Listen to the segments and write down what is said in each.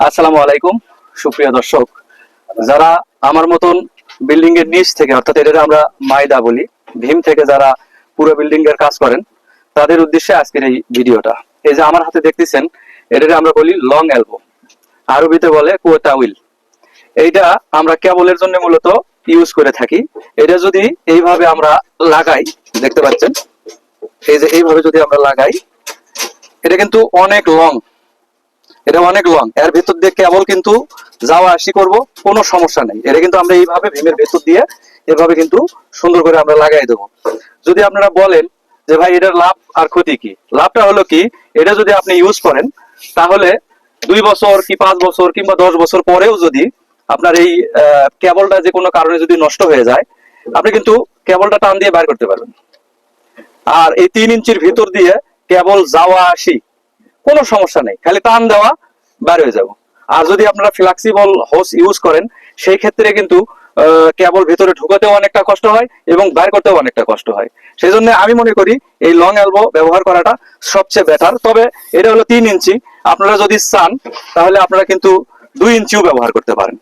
আসসালামু আলাইকুম সুপ্রিয় দর্শক, যারা আমার মতন বিল্ডিং এর নিচ থেকে অর্থাৎ এটা আমরা মাইদা বলি, ভীম থেকে যারা পুরো বিল্ডিং এর কাজ করেন তাদের উদ্দেশ্যে আজকের এই ভিডিওটা। এই যে আমার হাতে দেখতেছেন, এটা আমরা বলি লং এলবো, আরবিতে বলে কোটা উইল। এইটা আমরা কেবলের জন্য মূলত ইউজ করে থাকি। এটা যদি এইভাবে আমরা লাগাই, দেখতে পাচ্ছেন এই যে এইভাবে যদি আমরা লাগাই, এটা কিন্তু অনেক লং, এটা অনেক লং। এর ভেতর দিয়ে কেবল কিন্তু যাওয়া আসি করব, কোনো সমস্যা নেই। এটা কিন্তু আমরা এইভাবে ভীমের ভেতর দিয়ে এভাবে কিন্তু সুন্দর করে আমরা লাগাই দেবো। যদি আপনারা বলেন যে ভাই এটার লাভ আর ক্ষতি কি, লাভটা হলো কি, এটা যদি আপনি ইউজ করেন তাহলে 2 বছর কি 5 বছর কিংবা 10 বছর পরেও যদি আপনার এই কেবলটা যে কোনো কারণে যদি নষ্ট হয়ে যায়, আপনি কিন্তু কেবলটা টান দিয়ে বাইর করতে পারবেন। আর এই 3 ইঞ্চির ভিতর দিয়ে কেবল যাওয়া আসি কোনো সমস্যা নেই, খালি টান দেওয়া বার হয়ে যাব। আর যদি আপনারা ফ্লেক্সিবল হোস ইউজ করেন, সেই ক্ষেত্রে কিন্তু কেবল ভিতরে ঢুকাতেও অনেকটা কষ্ট হয় এবং বাইর করতেও অনেকটা কষ্ট হয়। সেই জন্য আমি মনে করি এই লং এলবো ব্যবহার করাটা সবচেয়ে বেটার। তবে এটা হলো 3 ইঞ্চি, আপনারা যদি চান তাহলে আপনারা কিন্তু 2 ইঞ্চিও ব্যবহার করতে পারেন।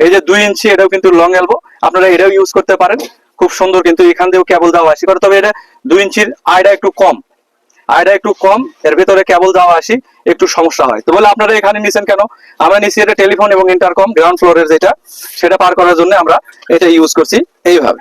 এই যে 2 ইঞ্চি, এটাও কিন্তু লং এলবো, আপনারা এটাও ইউজ করতে পারেন, খুব সুন্দর। কিন্তু এখান দিয়েও কেবল দেওয়া আসি করে, তবে এটা 2 ইঞ্চির আয়টা একটু কম, এর ভেতরে কেবল দেওয়া আসি একটু সমস্যা হয়। তো বলে আপনারা এখানে নিছেন কেন? আমরা নিছি এটা টেলিফোন এবং ইন্টারকম গ্রাউন্ড ফ্লোরের যেটা, সেটা পার করার জন্য আমরা এটা ইউজ করছি এইভাবে।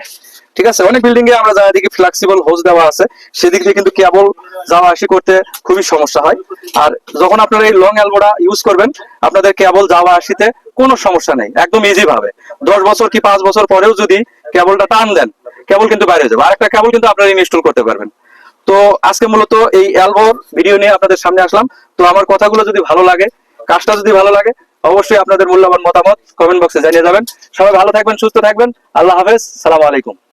ঠিক আছে, অনেক বিল্ডিং এ আমরা যা দেখি ফ্লেক্সিবল হোস দেওয়া আছে, সেদিক দিয়ে কিন্তু কেবল যাওয়া আসি করতে খুবই সমস্যা হয়। আর যখন আপনারা এই লং এলবোটা ইউজ করবেন, আপনাদের কেবল যাওয়া আসিতে কোনো সমস্যা নেই, একদম ইজি ভাবে। 10 বছর কি 5 বছর পরেও যদি কেবলটা টান দেন, কেবল কিন্তু বাইরে যাবে, আরেকটা কেবল কিন্তু আপনারা ইনস্টল করতে পারবেন। তো আজকে মূলত এই এলবোর ভিডিও নিয়ে আপনাদের সামনে আসলাম। তো আমার কথাগুলো যদি ভালো লাগে, কাজটা যদি ভালো লাগে, অবশ্যই আপনাদের মূল্যবান মতামত কমেন্ট বক্সে জানিয়ে যাবেন। সবাই ভালো থাকবেন, সুস্থ থাকবেন। আল্লাহ হাফেজ, সালাম আলাইকুম।